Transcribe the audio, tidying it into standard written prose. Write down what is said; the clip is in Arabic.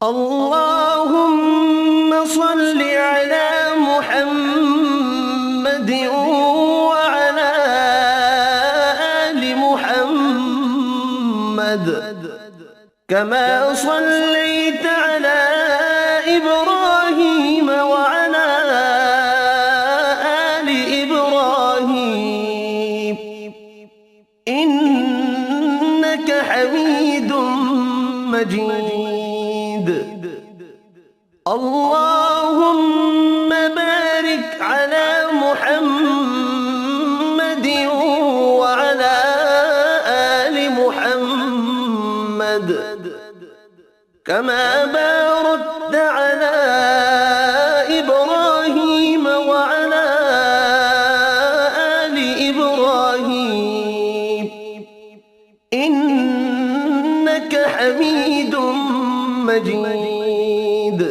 اللهم صل على محمد وعلى آل محمد كما صليت على إبراهيم وعلى آل إبراهيم إنك حميد مجيد. اللهم بارك على محمد وعلى آل محمد كما باركت على إبراهيم وعلى آل إبراهيم إنك حميد مجيد.